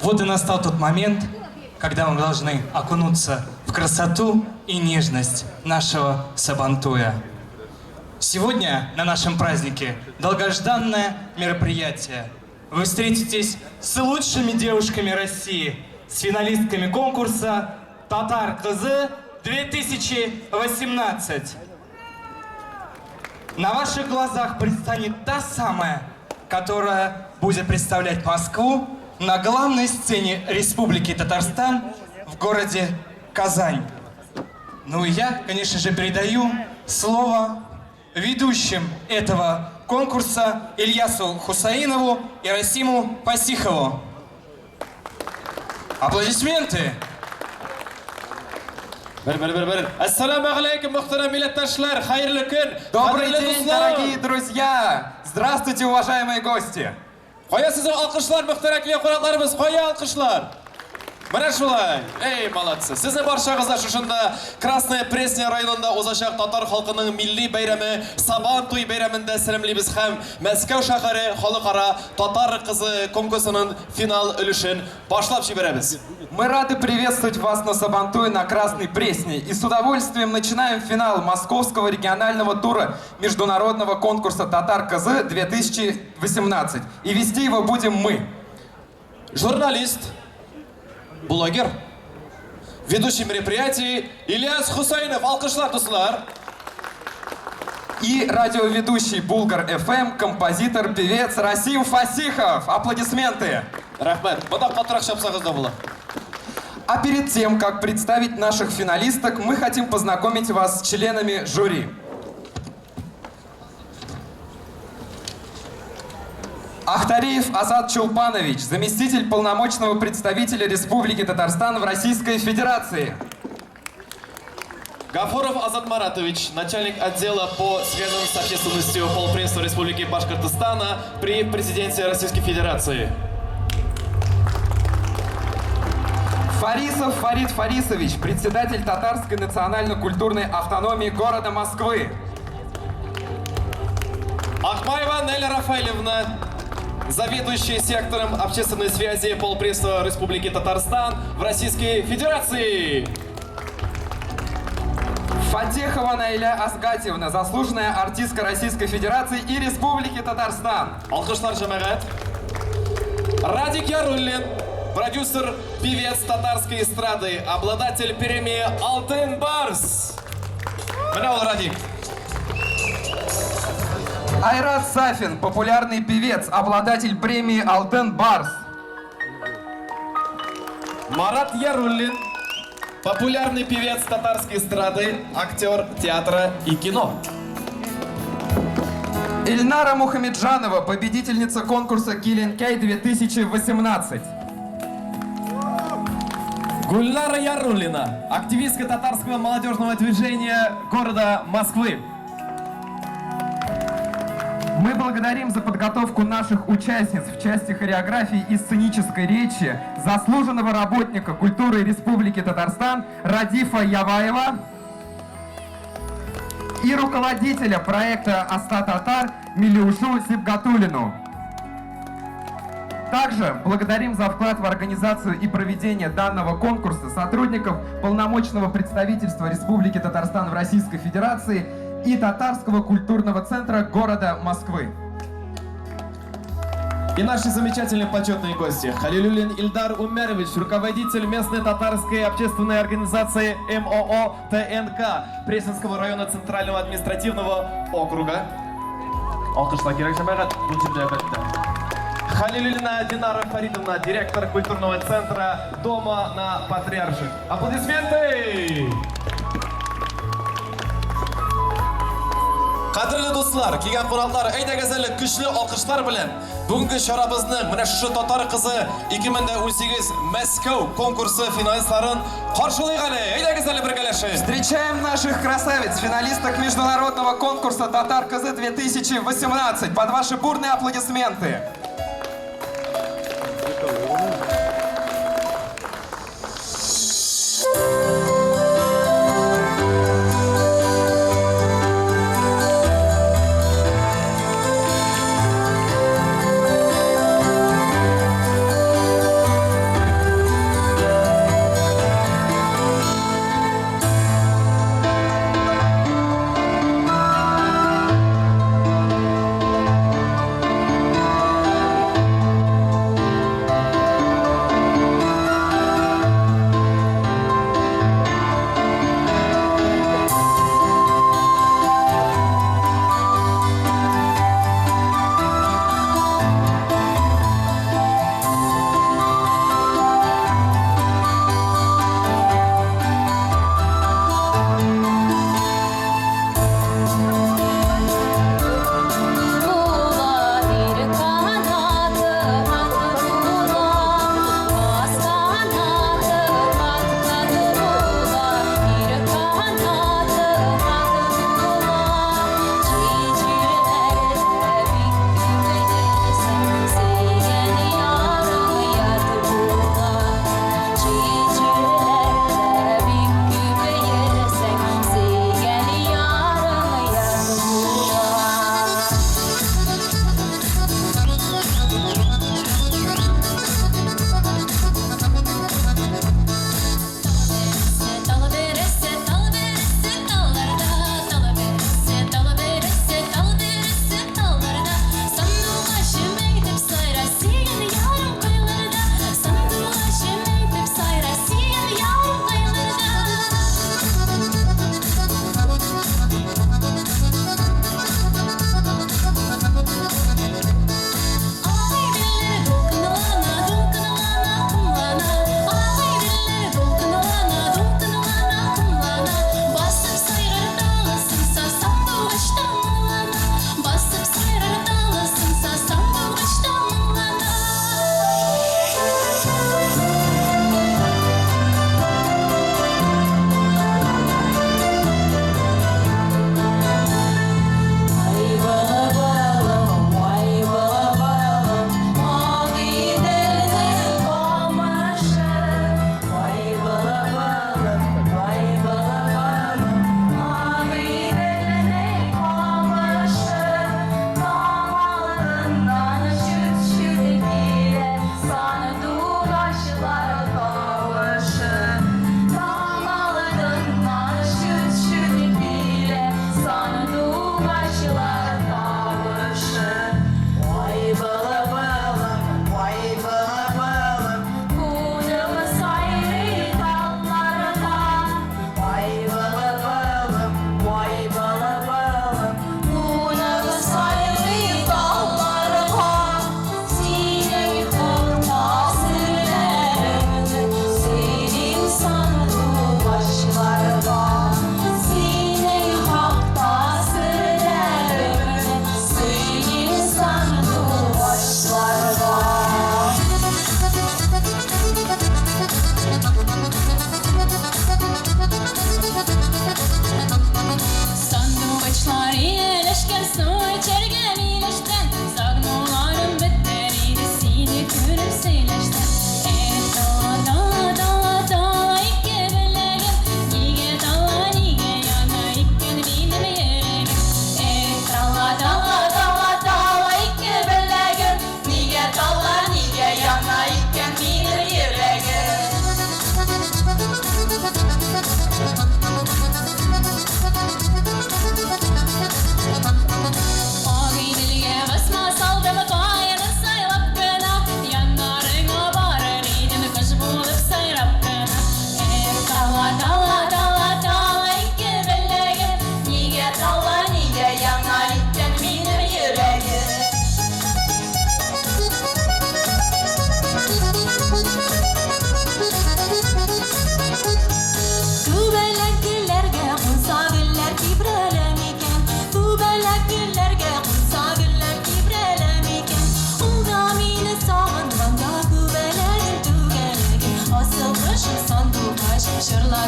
Вот и настал тот момент, когда мы должны окунуться в красоту и нежность нашего Сабантуя. Сегодня на нашем празднике долгожданное мероприятие. Вы встретитесь с лучшими девушками России, с финалистками конкурса «Татар Кызы 2018». На ваших глазах предстанет та самая, которая будет представлять Москву на главной сцене Республики Татарстан в городе Казань. Ну и я, конечно же, передаю слово ведущим этого конкурса Ильясу Хусаинову и Расиму Пасихову. Аплодисменты! Ассаламу алейкум, мухтарам милләттәшләр, хайырлы көн. Добрый день, дорогие друзья! Здравствуйте, уважаемые гости! Кая сезон алкышлар, мөхтәрәкле кунакларыбыз, кая алкышлар? Менә шулай. Эй, молодцы. Сезне барчагызга шушында Красная Пресня районында узачак татар халкының милли бәйрәме Сабантуй бәйрәмендә сәламлибез һәм Мәскәү шәһәре халыкара татар кызы конкурсының финал өлешен башлап җибәрәбез. Мы рады приветствовать вас на Сабантуе на Красной Пресне и с удовольствием начинаем финал Московского регионального тура международного конкурса «Татар Кызы 2018». И вести его будем мы. Журналист, блогер, ведущий мероприятий Ильяс Хусаинов. Алкышлар, дуслар. И радиоведущий Булгар ФМ, композитор, певец Расим Фасихов. Аплодисменты! Рахмет. Бада катырак шапсагыз да була. А перед тем, как представить наших финалисток, мы хотим познакомить вас с членами жюри. Ахтариев Азат Чулпанович, заместитель полномочного представителя Республики Татарстан в Российской Федерации. Гафуров Азат Маратович, начальник отдела по связям с общественностью полпредства Республики Башкортостана при президенте Российской Федерации. Фарисов Фарид Фарисович, председатель Татарской национально-культурной автономии города Москвы. Ахмаева Неля Рафаэлевна, заведующий сектором общественной связи полпредства Республики Татарстан в Российской Федерации. Фатехова Наиля Асгатьевна, заслуженная артистка Российской Федерации и Республики Татарстан. Алкышлар җәмәгать. Радик Яруллин, продюсер, певец татарской эстрады, обладатель премии «Алтын Барс». Менә ул Радик. Айрат Сафин, популярный певец, обладатель премии «Алтын Барс». Марат Яруллин, популярный певец татарской эстрады, актер театра и кино. Ильнара Мухамеджанова, победительница конкурса «Киленкай 2018». Гульнара Яруллина, активистка татарского молодежного движения города Москвы. Мы благодарим за подготовку наших участниц в части хореографии и сценической речи заслуженного работника культуры Республики Татарстан Радифа Яваева и руководителя проекта «Аста Татар» Милюшу Сибгатулину. Также благодарим за вклад в организацию и проведение данного конкурса сотрудников полномочного представительства Республики Татарстан в Российской Федерации и Татарского культурного центра города Москвы. И наши замечательные почетные гости. Халилюлин Ильдар Умярович, руководитель местной татарской общественной организации МОО ТНК Пресненского района Центрального административного округа. Халилюлина Динара Фаридовна, директор культурного центра Дома на Патриарших. Аплодисменты! Qadrli do'stlar, kelgan qonaqlar, aytagazali kuchli olqishlar bilan bugungi sharabizning mana shu Tatar qizi 2018 Moskva konkursi finalistlarini qarshilaygali. Aytagazali birgalashib. Встречаем наших красавиц, финалисток международного конкурса «Татар Кызы 2018». Под ваши бурные аплодисменты.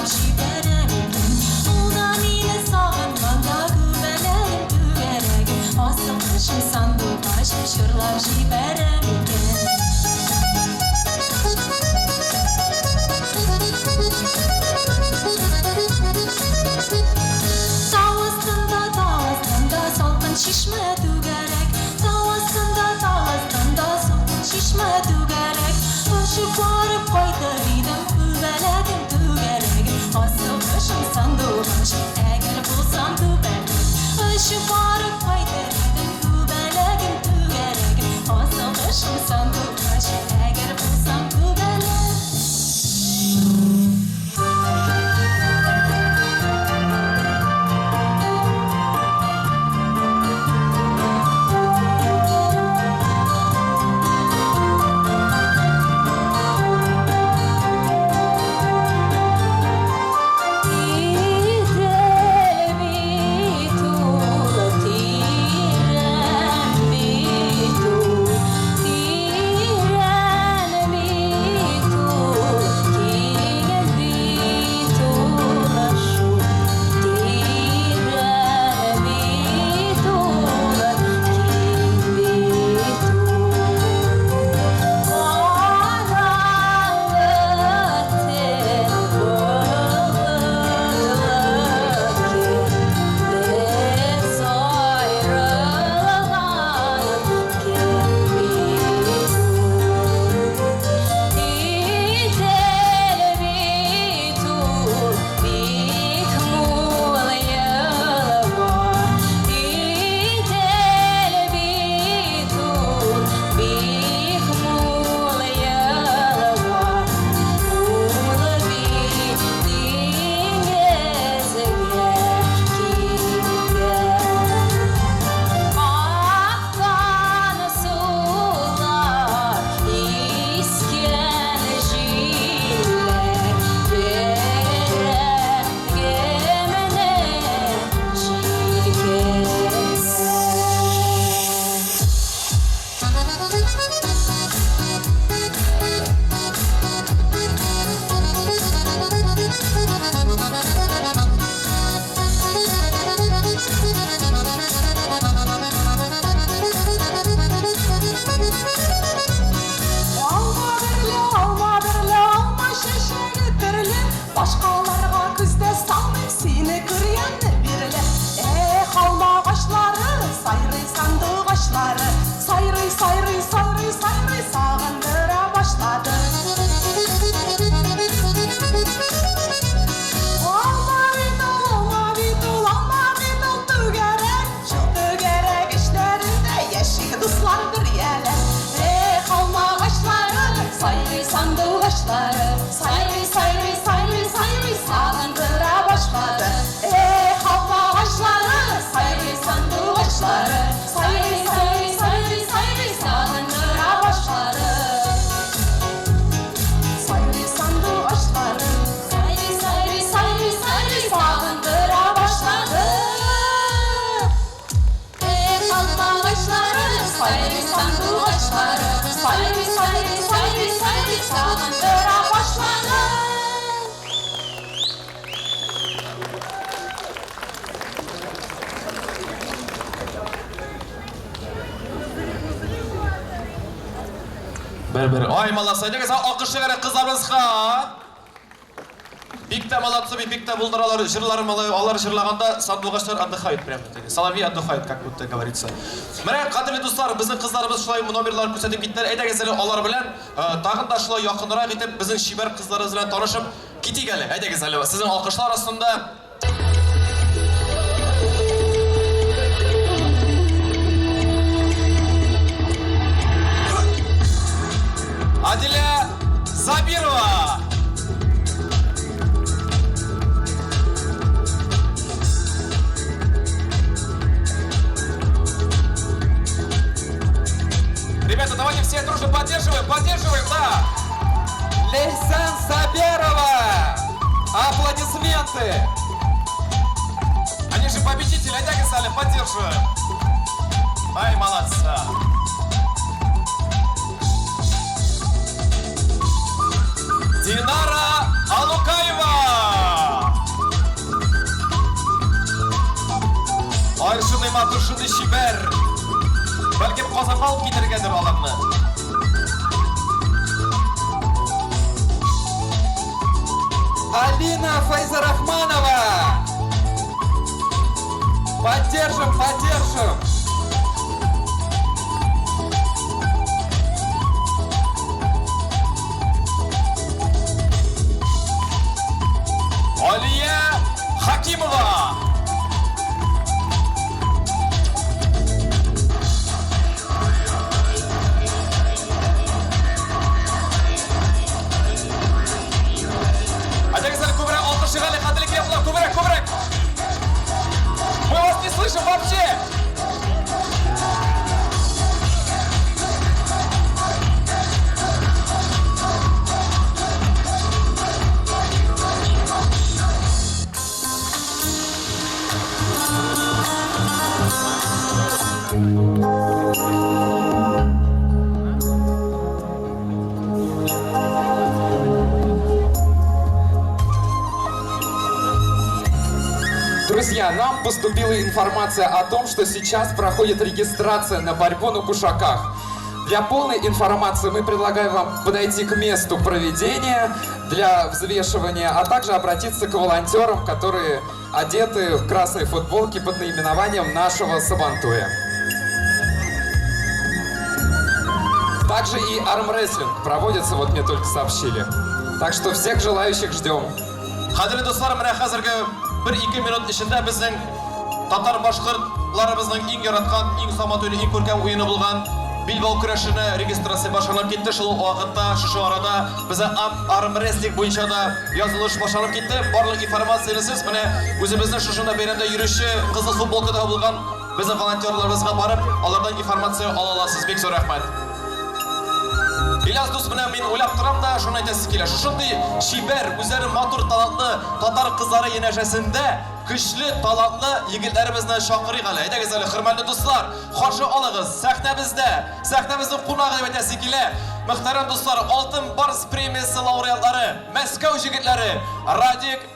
yıllab jiberen ekan. Udan ile sağınmanda güvelerim tügeregim. Asıl kışım sanduqaşım jıрлab jiberen ekan. Şişme dügerek, tavasında soğuk şişme dügerek. Uçup varıp koydarıydım, güveledim dügerek. Asıl kışım sanduqaşım, eğer bulsam dügerek. Uçup varıp koydarıydım, güveledim dügerek. Asıl kışım sanduqaşım, eğer bulsam dügerek. Başkalarına küzde salmayım seni kırıyanı birle. Halma ağaçları, sayrı sandık ağaçları. Sayrı sayrı sayrı sayrı sağındıra başladı. Alma vidul tügerek. Şu tügerek işlerinde yeşil duslar bir yerler. Halma ağaçları, sayrı sandık ağaçları. Sayrı sayrı sayrı sayrı sağındıra başladı. Halma ağaçları, sayrı sandık ağaçları. Sayrı sayrı sayrı sayrı sağındıra başladı. Sayrı sandık ağaçları. Sayrı sayrı sayrı sayrı sağındıra başladı. Halma ağaçları, sayrı sandık ağaçları. Sayrı sayrı sayrı sayrı sağındıra başladı. Bir. Ay malasa, ne kadar alkışlı gerek kızlarımızga. Bikte malatsı bikte bulduralar, jırlarım alır jırlaganda sanduqaşlar отдыхают прямо. Соловьи отдыхают, как будто говорится. Міне, қадірлі достар, біздің қыздарымыз шулай номерларын көрсетіп кеттілер. Әйдәгесілі олар білән, тағын да шулай якынырақ етіп, біздің шибер қыздарымыз білән танышып кетейік әлі. Әйдәгесілі, сіздің алқышлар астында Адиля Забирова. Ребята, давайте все дружно поддерживаем, да! Лейсан Сабирова! Аплодисменты! Они же победители, Айдак и Саля, поддерживаем! Ай, молодца! Динара Алукаева! матур шундый шибер. Бәлки Казанга алып китергәдер аларны. Алина Файзарахманова! Поддержим, поддержим! Алия Хакимова. Одягизали кубрак, алкышигали, хатали крепла, кубрак, кубрак. Мы вас не слышим вообще. Друзья, нам поступила информация о том, что сейчас проходит регистрация на борьбу на кушаках. Для полной информации мы предлагаем вам подойти к месту проведения для взвешивания, а также обратиться к волонтерам, которые одеты в красные футболки под наименованием нашего Сабантуя. Также и армрестлинг проводится, вот мне только сообщили. Так что всех желающих ждем. Қадірлі достар, міне қазіргі 1-2 минут ішінде біздің татар башқұртларымыздың ең яратқан, ең саматөлі, ең көркем ойыны болған Билбау күрәшіне регистрация башlanып кетті. Шул вакытта, шушы арада безә армрестлинг буенча да язылыш башланып кетті. Барлык информацияны сез менә үзебезнең шушында бәйрәмдә йөрүче кызыл футболкада булган безнең волонтерларыбызга барып, алардан информация ала аласыз. Бик зур рәхмәт. Иляс дус менә мин уйлап торам да, шуны әйтәсе килә. Шушындый шибәр, үзләре матур талантлы татар кызлары янәшәсендә көчле талантлы егетләребезне чакырыйк әле. Әйдәгез әле, хөрмәтле дуслар, каршы алыгыз. Сәхнәбезнең кунагы дип әйтәсе килә. Мөхтәрәм дуслар, Алтын Барс премиясе лауреатлары, Мәскәү җегетләре, Радик